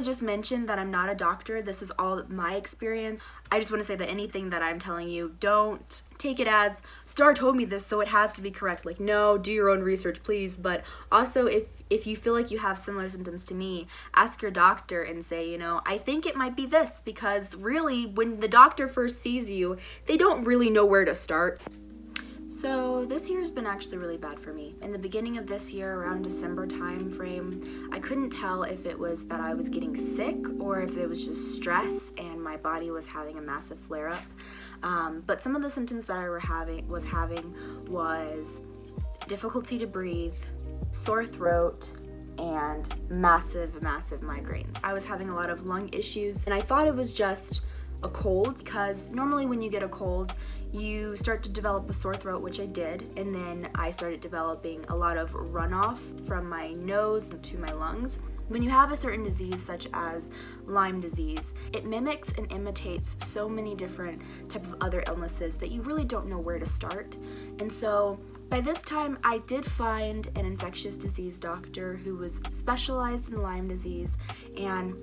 Just mention that I'm not a doctor. This is all my experience. I just want to say that anything that I'm telling you, don't take it as Star told me this, so it has to be correct. Like, no, do your own research, please. But also, if you feel like you have similar symptoms to me, ask your doctor and say, you know, I think it might be this, because really, when the doctor first sees you, they don't really know where to start. So this year has been actually really bad for me. In the beginning of this year, around December time frame, I couldn't tell if it was that I was getting sick or if it was just stress and my body was having a massive flare-up. But some of the symptoms that I was having was difficulty to breathe, sore throat, and massive migraines. I was having a lot of lung issues, and I thought it was just a cold, because normally when you get a cold, you start to develop a sore throat, which I did, and then I started developing a lot of runoff from my nose to my lungs. When you have a certain disease such as Lyme disease, it mimics and imitates so many different types of other illnesses that you really don't know where to start. And so by this time, I did find an infectious disease doctor who was specialized in Lyme disease, and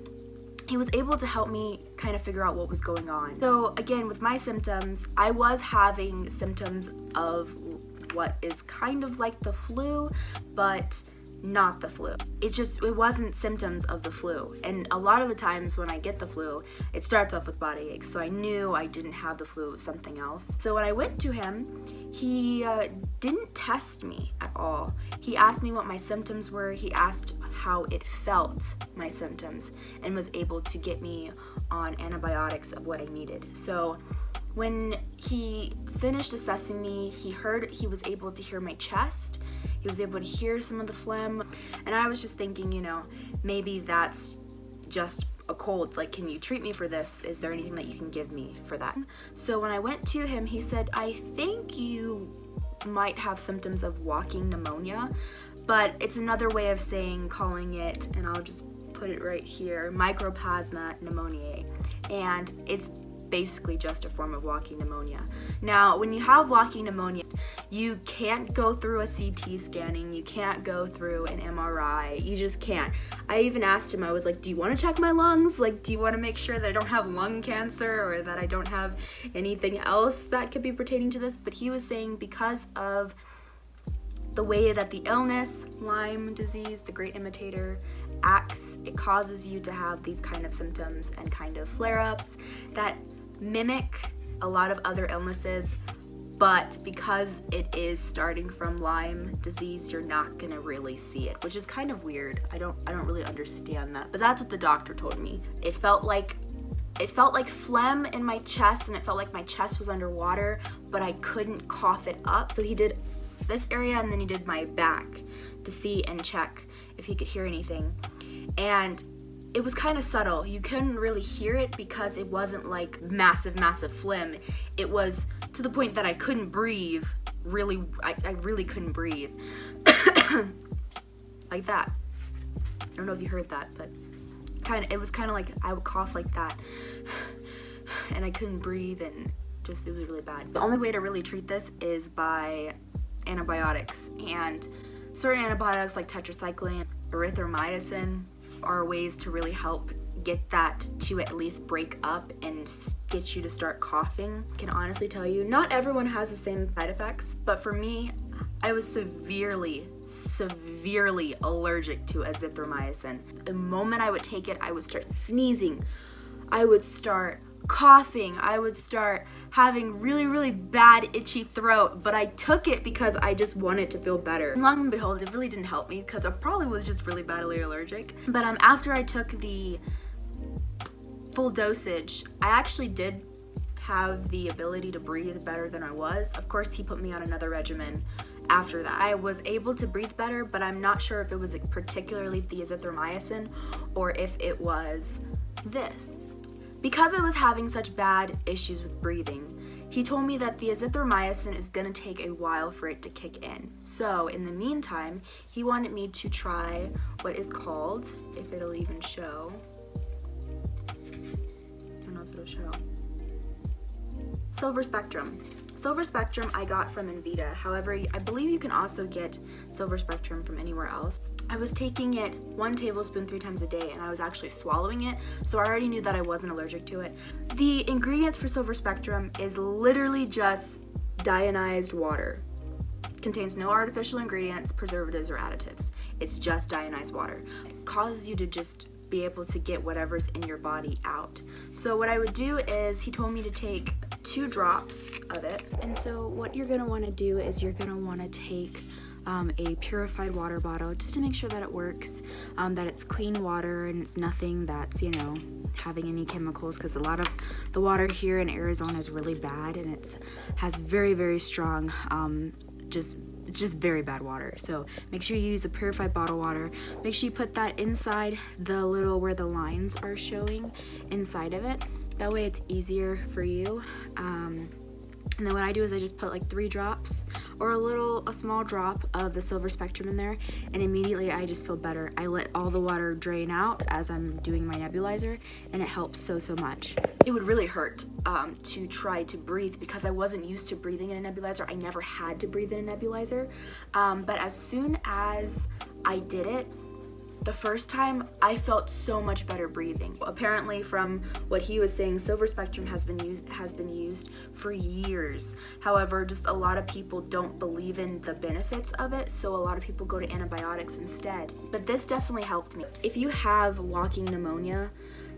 he was able to help me kind of figure out what was going on. So again, with my symptoms, I was having symptoms of what is kind of like the flu, but not the flu. It wasn't symptoms of the flu. And a lot of the times when I get the flu, it starts off with body aches. So I knew I didn't have the flu, it was something else. So when I went to him, he didn't test me at all. He asked me what my symptoms were. He asked how it felt, my symptoms, and was able to get me on antibiotics of what I needed. So when he finished assessing me, he was able to hear my chest. He was able to hear some of the phlegm. And I was just thinking, you know, maybe that's just a cold. Like, can you treat me for this? Is there anything that you can give me for that? So when I went to him, he said, I think you might have symptoms of walking pneumonia, but it's another way of calling it, and I'll just put it right here, Mycoplasma pneumoniae. And it's basically just a form of walking pneumonia. Now, when you have walking pneumonia, you can't go through a CT scanning, you can't go through an MRI, you just can't. I even asked him, I was like, do you want to check my lungs? Like, do you want to make sure that I don't have lung cancer or that I don't have anything else that could be pertaining to this? But he was saying because of the way that the illness, Lyme disease, the great imitator, acts, it causes you to have these kind of symptoms and kind of flare-ups that mimic a lot of other illnesses, but because it is starting from Lyme disease, you're not gonna really see it, which is kind of weird. I don't really understand that, but that's what the doctor told me. It felt like phlegm in my chest, and it felt like my chest was underwater, but I couldn't cough it up. So he did this area, and then he did my back to see and check if he could hear anything. And it was kind of subtle. You couldn't really hear it because it wasn't like massive phlegm. It was to the point that I couldn't breathe. I really couldn't breathe. Like that. I don't know if you heard that, but it was kind of like I would cough like that. And I couldn't breathe, and it was really bad. The only way to really treat this is by antibiotics, and certain antibiotics like tetracycline, erythromycin are ways to really help get that to at least break up and get you to start coughing. I can honestly tell you, not everyone has the same side effects, but for me, I was severely allergic to azithromycin. The moment I would take it, I would start sneezing, I would start coughing, I would start having really bad itchy throat, but I took it because I just wanted to feel better. And long and behold, it really didn't help me because I probably was just really badly allergic. But after I took the full dosage, I actually did have the ability to breathe better than I was. Of course, he put me on another regimen after that. I was able to breathe better, but I'm not sure if it was particularly the azithromycin or if it was this. Because I was having such bad issues with breathing, he told me that the azithromycin is going to take a while for it to kick in. So in the meantime, he wanted me to try what is called, if it'll even show, I don't know if it'll show, silver spectrum. Silver Spectrum I got from Invita. However, I believe you can also get Silver Spectrum from anywhere else. I was taking it 1 tablespoon 3 times a day, and I was actually swallowing it, so I already knew that I wasn't allergic to it. The ingredients for Silver Spectrum is literally just deionized water. Contains no artificial ingredients, preservatives, or additives. It's just deionized water. It causes you to just be able to get whatever's in your body out. So what I would do is, he told me to take 2 drops of it. And so what you're gonna wanna do is you're gonna wanna take a purified water bottle just to make sure that it works, that it's clean water and it's nothing that's, you know, having any chemicals, because a lot of the water here in Arizona is really bad, and it has very, very strong, it's just very bad water. So make sure you use a purified bottled water. Make sure you put that inside the little where the lines are showing inside of it. That way it's easier for you. And then what I do is I just put like 3 drops or a small drop of the Silver Spectrum in there, and immediately I just feel better. I let all the water drain out as I'm doing my nebulizer, and it helps so much. It would really hurt to try to breathe because I wasn't used to breathing in a nebulizer. I never had to breathe in a nebulizer, but as soon as I did it, the first time, I felt so much better breathing. Apparently, from what he was saying, Silver Spectrum has been used for years. However, just a lot of people don't believe in the benefits of it, so a lot of people go to antibiotics instead. But this definitely helped me. If you have walking pneumonia,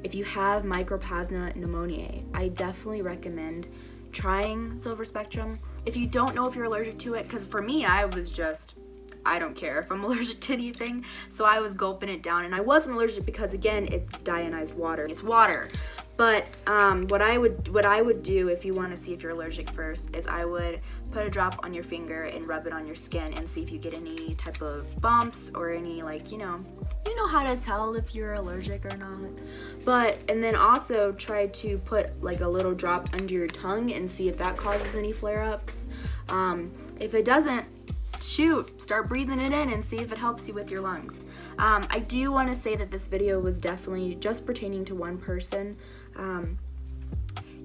if you have Mycoplasma pneumoniae, I definitely recommend trying Silver Spectrum. If you don't know if you're allergic to it, because for me, I don't care if I'm allergic to anything, so I was gulping it down, and I wasn't allergic because, again, it's deionized water. It's water. But what I would do if you want to see if you're allergic first is I would put a drop on your finger and rub it on your skin and see if you get any type of bumps or any, like, you know how to tell if you're allergic or not. And then also try to put like a little drop under your tongue and see if that causes any flare-ups. If it doesn't, shoot, start breathing it in and see if it helps you with your lungs. I do want to say that this video was definitely just pertaining to one person.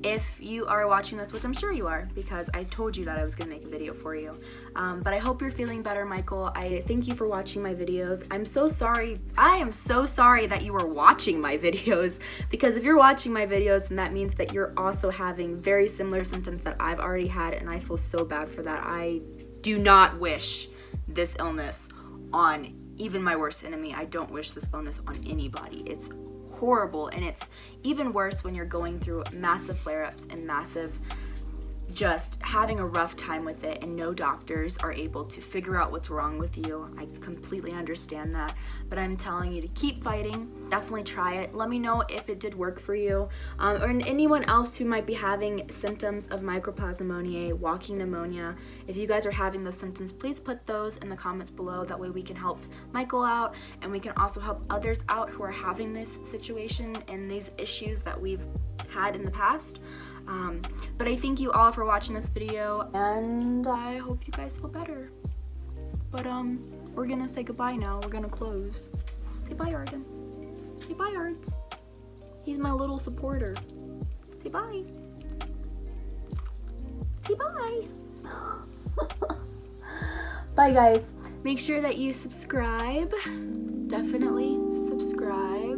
If you are watching this, which I'm sure you are, because I told you that I was going to make a video for you. But I hope you're feeling better, Michael. I thank you for watching my videos. I'm so sorry. I am so sorry that you were watching my videos, because if you're watching my videos, then that means that you're also having very similar symptoms that I've already had, and I feel so bad for that. I do not wish this illness on even my worst enemy. I don't wish this illness on anybody. It's horrible, and it's even worse when you're going through massive flare-ups and massive just having a rough time with it, and no doctors are able to figure out what's wrong with you. I completely understand that, but I'm telling you to keep fighting. Definitely try it. Let me know if it did work for you, or anyone else who might be having symptoms of Mycoplasma pneumoniae, walking pneumonia. If you guys are having those symptoms, please put those in the comments below. That way we can help Michael out, and we can also help others out who are having this situation and these issues that we've had in the past. But I thank you all for watching this video, and I hope you guys feel better. But we're gonna say goodbye now. We're gonna close. Say bye, Arden. Say bye, Ards. He's my little supporter. Say bye. Say bye. Bye, guys. Make sure that you subscribe. Definitely subscribe.